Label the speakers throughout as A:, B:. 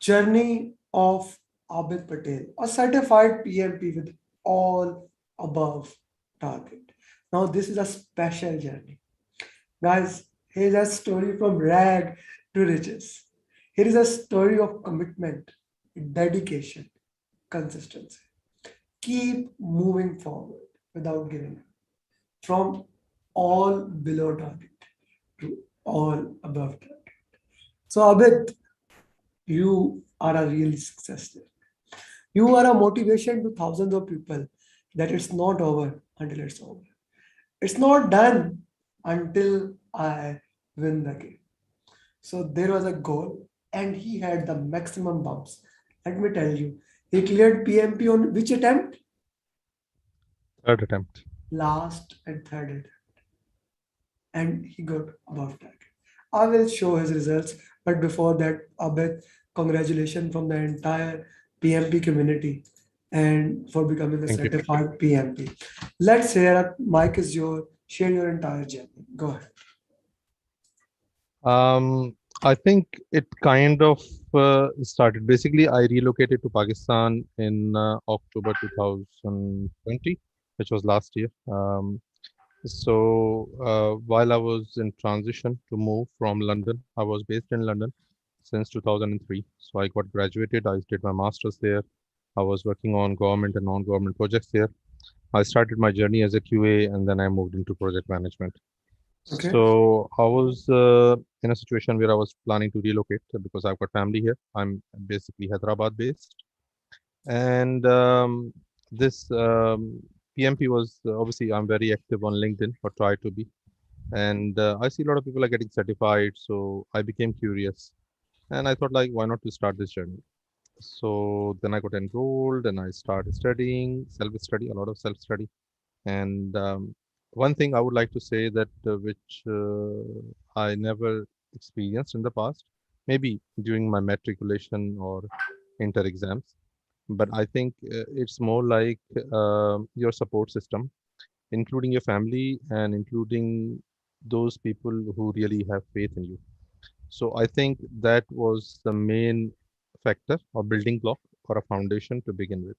A: Journey of Abid Patel, a certified PMP with all above target. Now, this is a special journey. Guys, here's a story from rag to riches. Here is a story of commitment, dedication, consistency. Keep moving forward without giving up. From all below target to all above target. So, Abid, you are a real success story. You are a motivation to thousands of people that it's not over until it's over. It's not done until I win the game. So there was a goal and he had the maximum bumps. Let me tell you, he cleared PMP on which attempt?
B: Third attempt.
A: Last and third attempt. And he got above target. I will show his results, but before that, Abid, congratulations from the entire PMP community and for becoming a
B: Thank you.
A: certified PMP. Let's hear, mic is your, share your entire journey. Go ahead.
B: I think it kind of started. Basically, I relocated to Pakistan in October 2020, which was last year. While I was in transition to move from London, I was based in London since 2003. So I got graduated. I did my master's there. I was working on government and non-government projects there. I started my journey as a QA, and then I moved into project management.
A: Okay.
B: So I was in a situation where I was planning to relocate because I've got family here. I'm basically Hyderabad based, and this PMP was obviously I'm very active on LinkedIn or try to be, and I see a lot of people are getting certified. So I became curious, and I thought like, why not to start this journey? So then I got enrolled and I started studying, self-study, a lot of self-study. And one thing I would like to say that which I never experienced in the past, maybe during my matriculation or inter exams, but I think it's more like your support system, including your family and including those people who really have faith in you. So I think that was the main factor or building block or a foundation to begin with.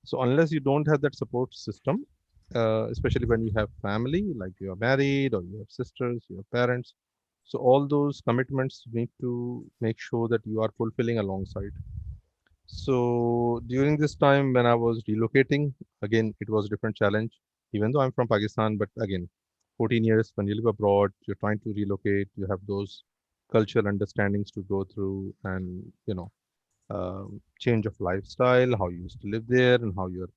B: So unless you don't have that support system, especially when you have family, like you are married or you have sisters, you have parents, so all those commitments you need to make sure that you are fulfilling alongside. So during this time when I was relocating, again, it was a different challenge, even though I'm from Pakistan, but again, 14 years when you live abroad, you're trying to relocate, you have those cultural understandings to go through and, change of lifestyle, how you used to live there and how you're,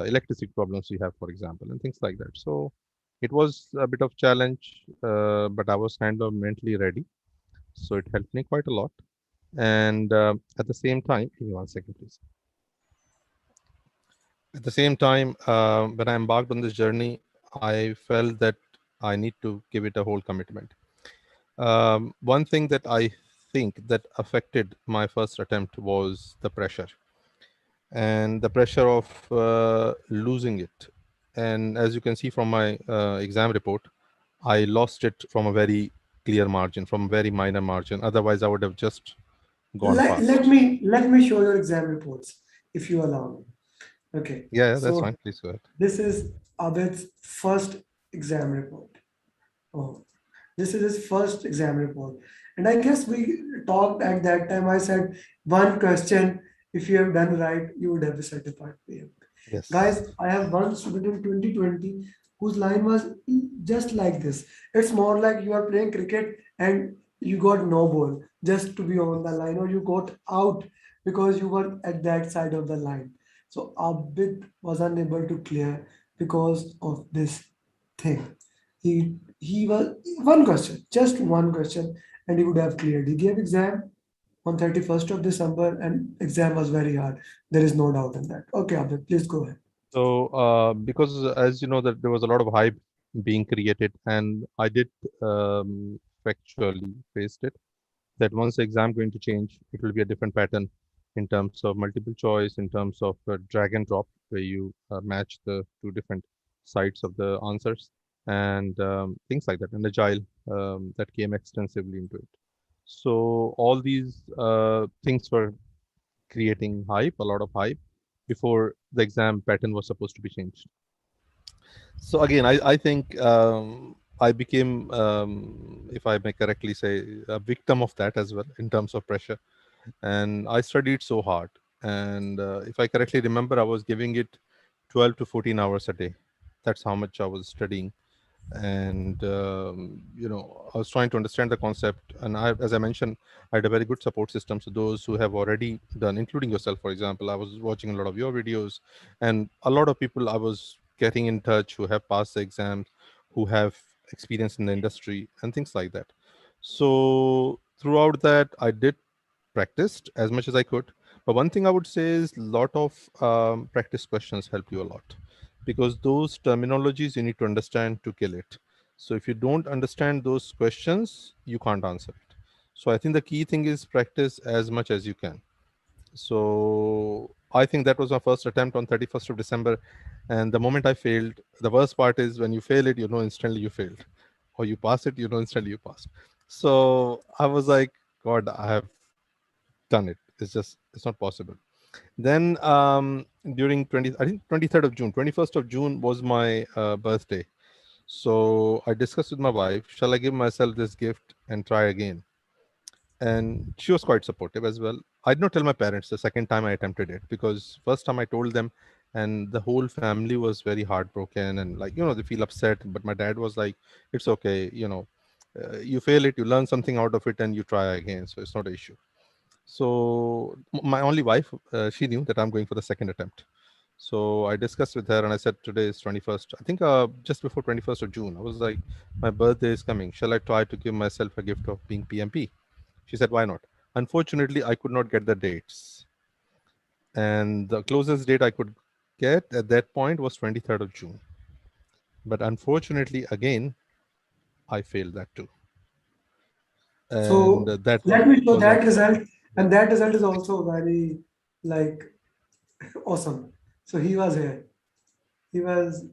B: electricity problems you have, for example, and things like that. So it was a bit of challenge, but I was kind of mentally ready. So it helped me quite a lot. And at the same time, give me one second, please. At the same time, when I embarked on this journey, I felt that I need to give it a whole commitment. One thing that I think that affected my first attempt was the pressure and the pressure of losing it. And as you can see from my exam report, I lost it from a very clear margin, from a very minor margin. Otherwise, I would have just gone
A: Let,
B: past.
A: let me show your exam reports if you allow me. Okay.
B: Yeah, that's
A: So
B: fine. Please go ahead.
A: this is Abid's first exam report. Oh, this is his first exam report. And I guess we talked at that time. I said one question, if you have done right, you would have a certified PM.
B: Yes.
A: Guys, I have one student in 2020 whose line was just like this. It's more like you are playing cricket and you got no ball just to be on the
B: Yes.
A: line, or you got out because you were at that side of the line. So Abid was unable to clear because of this thing. He was one question, just one question, and he would have cleared. He gave exam on 31st of December, and exam was very hard. There is no doubt in that. Okay, Abid, please go ahead.
B: So, because as you know that there was a lot of hype being created, and I did factually faced it, that once the exam going to change, it will be a different pattern in terms of multiple choice, in terms of drag and drop, where you match the two different sides of the answers, and things like that, and agile that came extensively into it. So all these things were creating hype, a lot of hype, before the exam pattern was supposed to be changed. So again, I think I became, if I may correctly say, a victim of that as well in terms of pressure. And I studied so hard. And if I correctly remember, I was giving it 12 to 14 hours a day. That's how much I was studying. And I was trying to understand the concept. And I, as I mentioned, I had a very good support system. So those who have already done, including yourself, for example, I was watching a lot of your videos, and a lot of people I was getting in touch who have passed the exams, who have experience in the industry and things like that. So throughout that, I did practiced as much as I could. But one thing I would say is a lot of practice questions help you a lot, because those terminologies you need to understand to kill it. So if you don't understand those questions, you can't answer it. So I think the key thing is practice as much as you can. So I think that was my first attempt on 31st of December. And the moment I failed, the worst part is when you fail it, you know instantly you failed. Or you pass it, you know instantly you passed. So I was like, God, I have done it. It's not possible. Then during 20, I think 23rd of June, 21st of June was my birthday. So I discussed with my wife, shall I give myself this gift and try again? And she was quite supportive as well. I did not tell my parents the second time I attempted it, because first time I told them, and the whole family was very heartbroken, and like, they feel upset. But my dad was like, it's okay, you fail it, you learn something out of it, and you try again. So it's not an issue. So my only wife, she knew that I'm going for the second attempt. So I discussed with her and I said, today is 21st. I think just before 21st of June, I was like, my birthday is coming. Shall I try to give myself a gift of being PMP? She said, why not? Unfortunately, I could not get the dates. And the closest date I could get at that point was 23rd of June. But unfortunately, again, I failed that too. And
A: So
B: that
A: let me show
B: was like,
A: that result, and that result is also very like awesome. So he was here. He was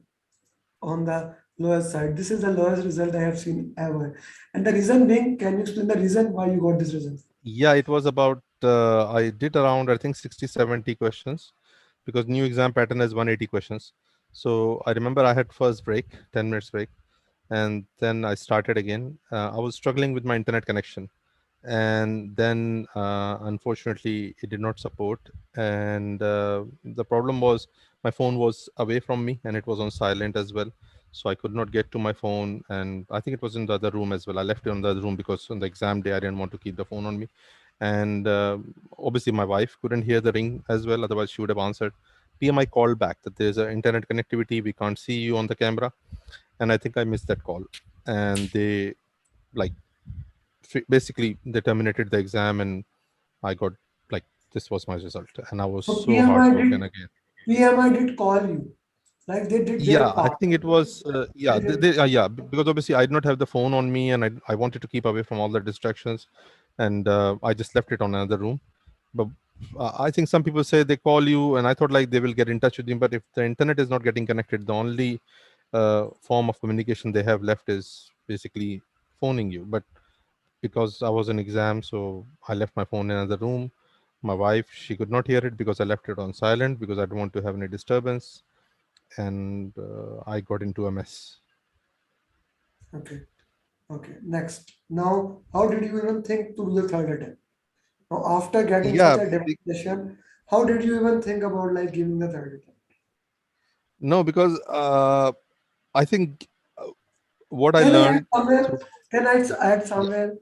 A: on the lowest side. This is the lowest result I have seen ever. And the reason being, can you explain the reason why you got this result?
B: yeah, it was about, I did around, I think, 60, 70 questions, because new exam pattern is 180 questions. So I remember I had first break, 10 minutes break, and then I started again. I was struggling with my internet connection. And then unfortunately it did not support. And the problem was my phone was away from me and it was on silent as well. So I could not get to my phone, and I think it was in the other room as well. I left it in the other room because on the exam day I didn't want to keep the phone on me. And obviously my wife couldn't hear the ring as well, otherwise she would have answered. PMI called back that there's an internet connectivity, we can't see you on the camera. And I think I missed that call. And they, like, basically they terminated the exam, and I got, like, this was my result, and I was
A: So
B: so heartbroken again.
A: PMI did call you, like they did their
B: Yeah, I
A: part.
B: think it was yeah,
A: They did.
B: because obviously I did not have the phone on me, and I wanted to keep away from all the distractions, and I just left it on another room. But I think some people say they call you, and I thought like they will get in touch with you, but if the internet is not getting connected, the only form of communication they have left is basically phoning you. But because I was in exam, so I left my phone in another room. My wife, she could not hear it because I left it on silent because I don't want to have any disturbance, and I got into a mess.
A: Okay. Okay. Next. Now, how did you even think to do the third attempt? Now, after getting such
B: Yeah,
A: a devastation, how did you even think about like giving the third attempt?
B: no, because I think what I
A: Can I add
B: learned
A: somewhere?
B: through,
A: Can I add
B: yeah,
A: somewhere?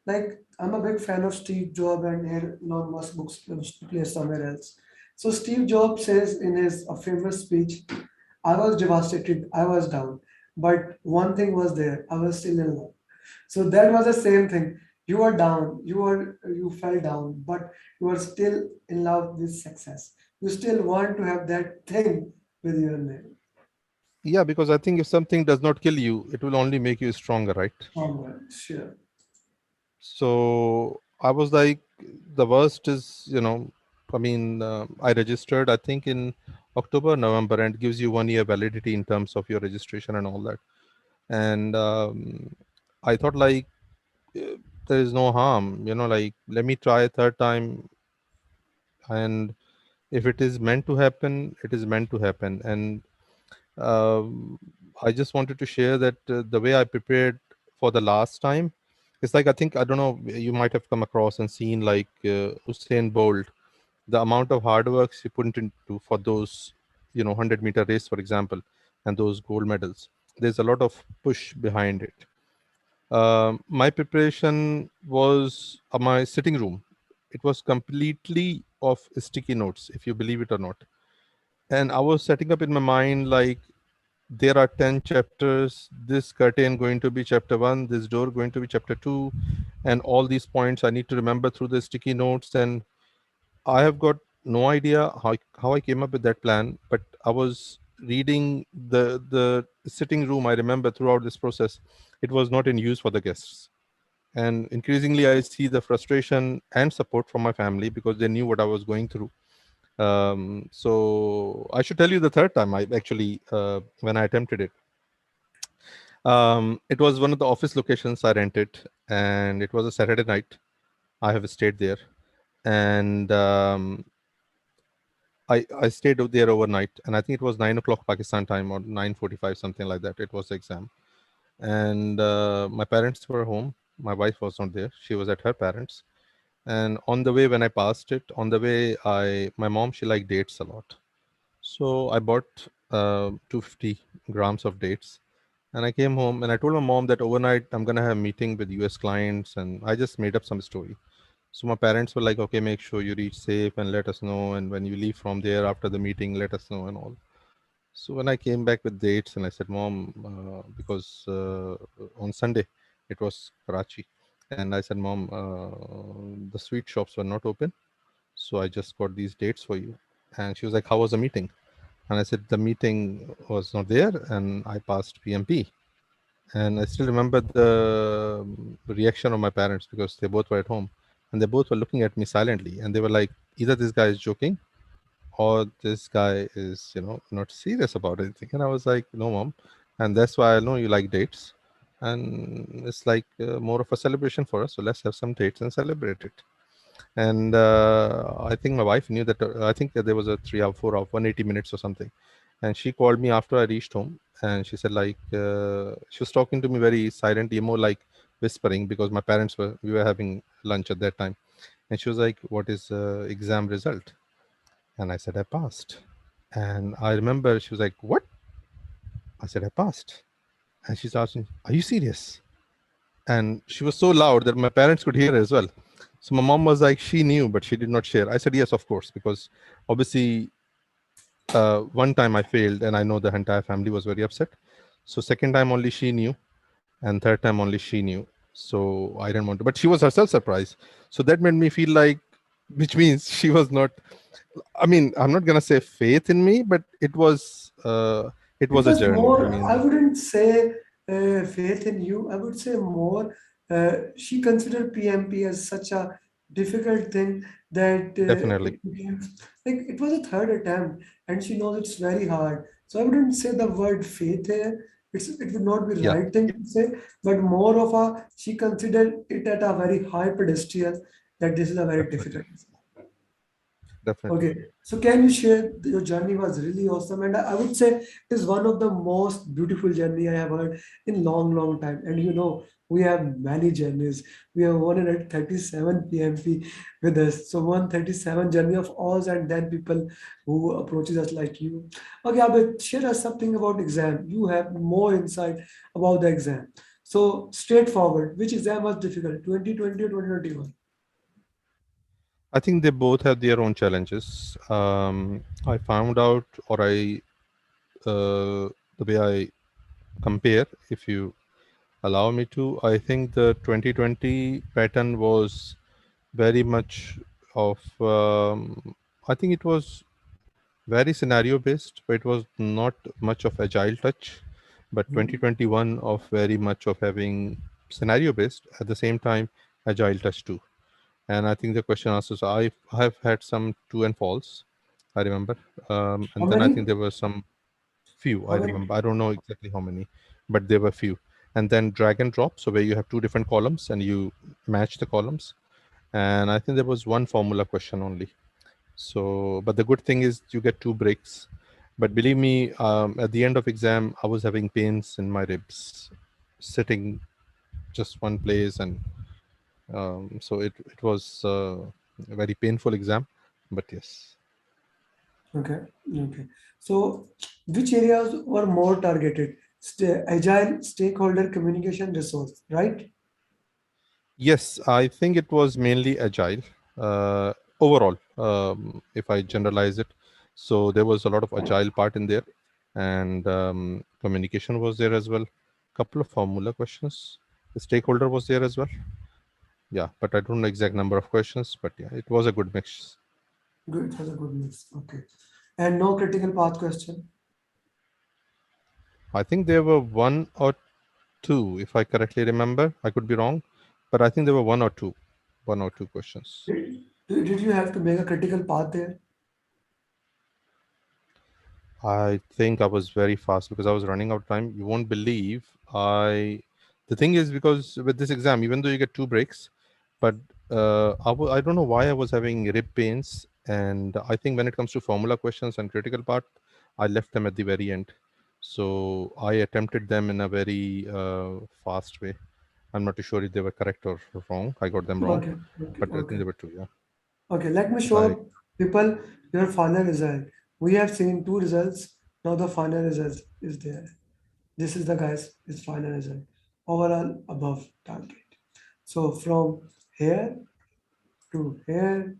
A: Like I'm a big fan of Steve Jobs and Elon Musk books placed somewhere else. So Steve Jobs says in his a famous speech, "I was devastated, I was down, but one thing was there, I was still in love." So that was the same thing. You are down, you fell down, but you are still in love with success. You still want to have that thing with your name.
B: yeah, because I think if something does not kill you, it will only make you stronger, right?
A: Somewhere, sure.
B: So I was like, the worst is, I mean, I registered, I think, in October, November, and it gives you 1 year validity in terms of your registration and all that. And I thought, like, there is no harm, like let me try a third time, and if it is meant to happen, it is meant to happen. And um, I just wanted to share that the way I prepared for the last time, it's like, I think, I don't know, you might have come across and seen like Usain Bolt, the amount of hard work she put into for those, 100-meter race, for example, and those gold medals. There's a lot of push behind it. My preparation was my sitting room. It was completely of sticky notes, if you believe it or not. And I was setting up in my mind like, there are 10 chapters, this curtain going to be chapter 1, this door going to be chapter 2, and all these points I need to remember through the sticky notes. And I have got no idea how I came up with that plan, but I was reading the sitting room. I remember throughout this process, it was not in use for the guests. And increasingly, I see the frustration and support from my family because they knew what I was going through. So I should tell you the third time I actually, when I attempted it. It was one of the office locations I rented, and it was a Saturday night. I have stayed there, and I stayed out there overnight, and I think it was 9 o'clock Pakistan time or 9:45, something like that. It was the exam, and my parents were home. My wife was not there; she was at her parents. And on the way, when I passed it, on the way, my mom, she liked dates a lot, so I bought 250 grams of dates. And I came home and I told my mom that overnight I'm gonna have a meeting with US clients, and I just made up some story. So my parents were like, okay, make sure you reach safe and let us know. And when you leave from there after the meeting, let us know and all. So when I came back with dates and I said, Mom, because on Sunday it was Karachi, and I said, Mom, the sweet shops were not open, so I just got these dates for you. And she was like, how was the meeting? And I said, the meeting was not there, and I passed PMP. And I still remember the reaction of my parents because they both were at home, and they both were looking at me silently, and they were like, either this guy is joking or this guy is, not serious about anything. And I was like, no, Mom. And that's why I know you like dates. And it's like more of a celebration for us. So let's have some dates and celebrate it. And I think my wife knew that. I think that there was a 3 hour, 4 hour, 180 minutes or something. And she called me after I reached home, and she said like she was talking to me very silently, more like whispering, because my parents we were having lunch at that time. And she was like, "What is exam result?" And I said, "I passed." And I remember she was like, "What?" I said, "I passed." And she's asking, "Are you serious?" And she was so loud that my parents could hear as well. So my mom was like, she knew, but she did not share. I said, yes, of course, because obviously one time I failed, and I know the entire family was very upset. So second time only she knew, and third time only she knew. So I didn't want to, but she was herself surprised. So that made me feel like, which means she was not. I mean, I'm not gonna say faith in me, but it
A: It
B: was a
A: was
B: journey. I
A: more, I
B: mean,
A: wouldn't say faith in you. I would say more, she considered PMP as such a difficult thing that
B: definitely,
A: it became like it was a third attempt, and she knows it's very hard. So I wouldn't say the word faith here. It would not be
B: yeah,
A: right thing to say, but more of a she considered it at a very high pedestal that this is a very
B: definitely,
A: difficult.
B: definitely.
A: Okay, so can you share your journey was really awesome, and I would say it is one of the most beautiful journey I have heard in long, long time. And we have many journeys. We have 137 PMP with us, so 137 journey of us, and then people who approaches us like you. Okay, Abid, share us something about exam. You have more insight about the exam. So straightforward, which exam was difficult, 2020 or 2021?
B: I think they both have their own challenges. I found out, or the way I compare, if you allow me to, I think the 2020 pattern was very much of, I think it was very scenario based, but it was not much of agile touch. But 2021 of very much of having scenario based at the same time agile touch too. And I think the question answers, I've had some true and false, I remember.
A: How
B: And then I think
A: many?
B: there were some few, I
A: How many?
B: remember. I don't know exactly how many, but there were few. and then drag and drop. So where you have two different columns and you match the columns. And I think there was one formula question only. So, but the good thing is you get two breaks. But believe me, at the end of exam, I was having pains in my ribs, sitting just one place, and so it was a very painful exam. But yes.
A: Okay. Okay. So, which areas were more targeted? Agile, stakeholder communication, resource, right?
B: Yes, I think it was mainly agile overall, if I generalize it. So there was a lot of agile part in there, and communication was there as well. Couple of formula questions. The stakeholder was there as well. Yeah, but I don't know exact number of questions. But yeah, it was a good mix.
A: Good. It was a good mix. Okay. And no critical path question.
B: I think there were one or two, if I correctly remember. I could be wrong, but I think there were one or two questions.
A: Did you have to make a critical path there?
B: I think I was very fast because I was running out of time. You won't believe I. The thing is, because with this exam, even though you get two breaks, but I don't know why I was having rib pains, and I think when it comes to formula questions and critical part, I left them at the very end. So I attempted them in a very fast way. I'm not too sure if they were correct or wrong. I got them wrong,
A: Okay. Okay.
B: but I think
A: Okay.
B: they were two. Yeah.
A: Okay. Let me
B: I
A: show people your final result. We have seen two results. Now the final result is there. This is the guys, his final result. Overall above target. So from here to here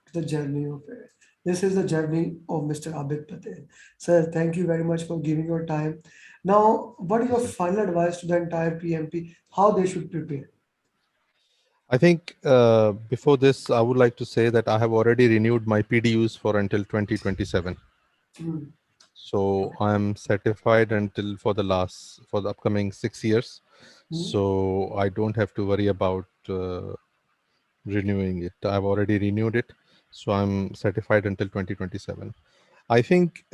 A: to the journey of it. This is the journey of Mr. Abid Patel. Sir, thank you very much for giving your time. Now, what is your final advice to the entire PMP? How they should prepare?
B: I think before this, I would like to say that I have already renewed my PDUs for until 2027.
A: Hmm.
B: So I'm certified until for the upcoming 6 years.
A: Hmm.
B: So I don't have to worry about renewing it. I've already renewed it. So I'm certified until 2027. I think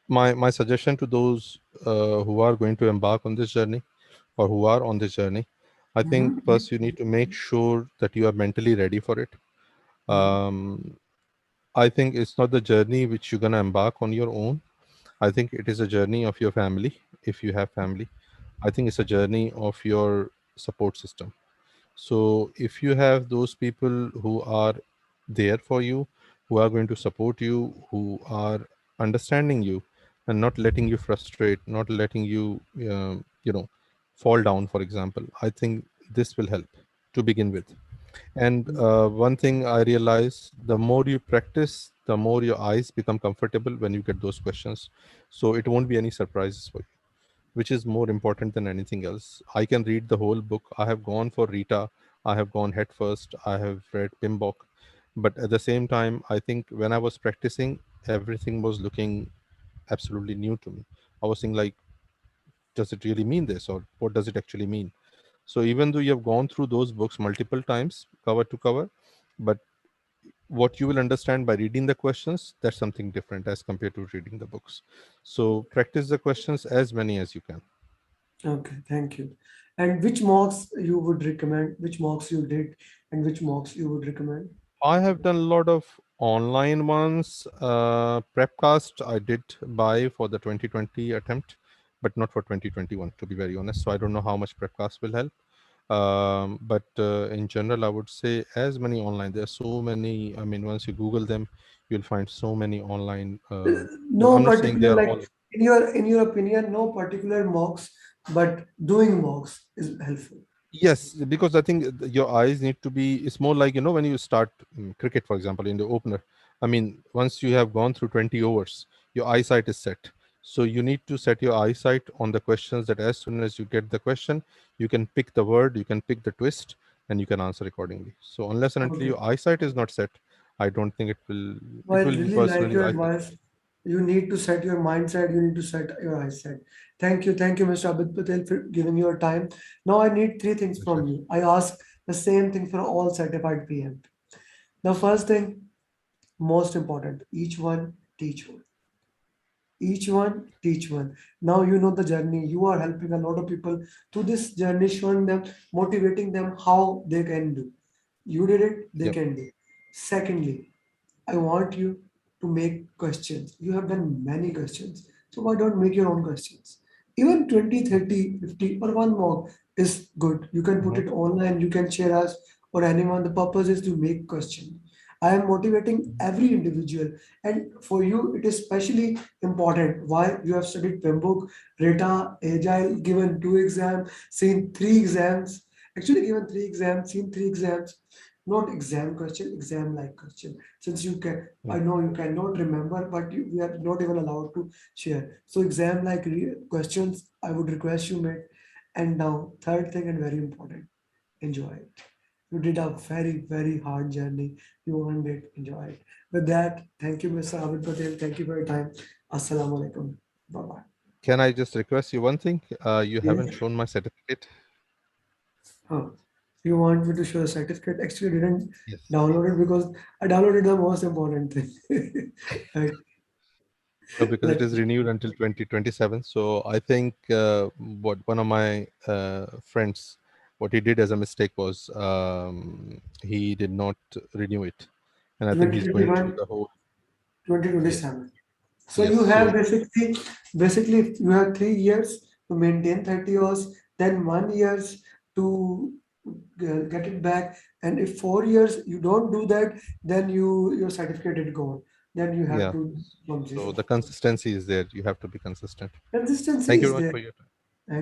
B: my suggestion to those who are going to embark on this journey or who are on this journey, I think
A: Hmm.
B: first you need to make sure that you are mentally ready for it.
A: Hmm.
B: um, I think it's not the journey which you're going to embark on your own. I think it is a journey of your family. If you have family, I think it's a journey of your support system. So if you have those people who are there for you, who are going to support you, who are understanding you, and not letting you frustrate, not letting you, fall down, for example, I think this will help to begin with. And one thing I realize, the more you practice, the more your eyes become comfortable when you get those questions. So it won't be any surprises for you, which is more important than anything else. I can read the whole book. I have gone for Rita. I have gone head first. I have read Pimbok. But at the same time, I think when I was practicing, everything was looking absolutely new to me. I was saying, like, does it really mean this, or what does it actually mean? So even though you have gone through those books multiple times, cover to cover, but what you will understand by reading the questions, that's something different as compared to reading the books. So practice the questions as many as you can.
A: Okay, thank you. And which mocks you would recommend? Which mocks you did, and which mocks you would recommend?
B: I have done a lot of online ones. Prepcast I did buy for the 2020 attempt, but not for 2021, to be very honest. So I don't know how much Prepcast will help. But in general, I would say as many online. There are so many. I mean, once you Google them, you'll find so many online.
A: No
B: I'm not saying they
A: particular,
B: are
A: like
B: all.
A: in your opinion, no particular mocks, but doing mocks is helpful.
B: Yes, because I think your eyes need to be. It's more like, when you start cricket, for example, in the opener. I mean, once you have gone through 20 overs, your eyesight is set. So you need to set your eyesight on the questions that as soon as you get the question, you can pick the word, you can pick the twist, and you can answer accordingly. So unless and until
A: Okay.
B: your eyesight is not set, I don't think it will.
A: Well,
B: It
A: I
B: will be
A: really like
B: personally,
A: your
B: I think.
A: advice. You need to set your mindset, you need to set your eyesight. Thank you, Mr. Abid Patel, for giving your time. Now I need three things
B: Pleasure.
A: from you. I ask the same thing for all certified PM. The first thing, most important, each one teach one. Each one, teach one. Now you know the journey. You are helping a lot of people through this journey, showing them, motivating them how they can do. You did it, they
B: Yep.
A: can do. Secondly, I want you to make questions. You have done many questions. So why don't make your own questions? Even 20, 30, 50, or one more is good. You can put
B: Mhm.
A: it online, you can share us or anyone. The purpose is to make questions. I am motivating every individual, and for you, it is especially important. Why you have studied PMBOK, RETA, Agile, given two exams, seen three exams, actually given three exams, seen three exams, not exam question, exam like question. Since you can, I
B: Mm.
A: know you cannot remember, but we are not even allowed to share. So exam like questions, I would request you make. And now, third thing and very important, enjoy it. You did a very, very hard journey. You earned it. Enjoy it. With that, thank you, Mr. Abid Patel. Thank you for your time. Assalamu alaikum. Bye bye.
B: Can I just request you one thing? You haven't
A: Yes.
B: shown my certificate.
A: Huh. You want me to show a certificate? Actually, I didn't
B: Yes.
A: download it because I downloaded the most important thing. Like,
B: No, because it
A: let
B: is renewed until 2027. So I think what one of my friends, what he did as a mistake was he did not renew it, and I think he's going through
A: 2021,
B: the whole. Yes,
A: 2027. So
B: yes.
A: you have
B: So
A: basically you have 3 years to maintain 30 hours, then 1 years to get it back. And if 4 years you don't do that, then your certificate is gone. Then you have
B: yeah,
A: to from
B: so
A: zero.
B: the consistency is there. You have to be consistent.
A: Consistency
B: Thank you
A: is
B: very much
A: there.
B: for your time.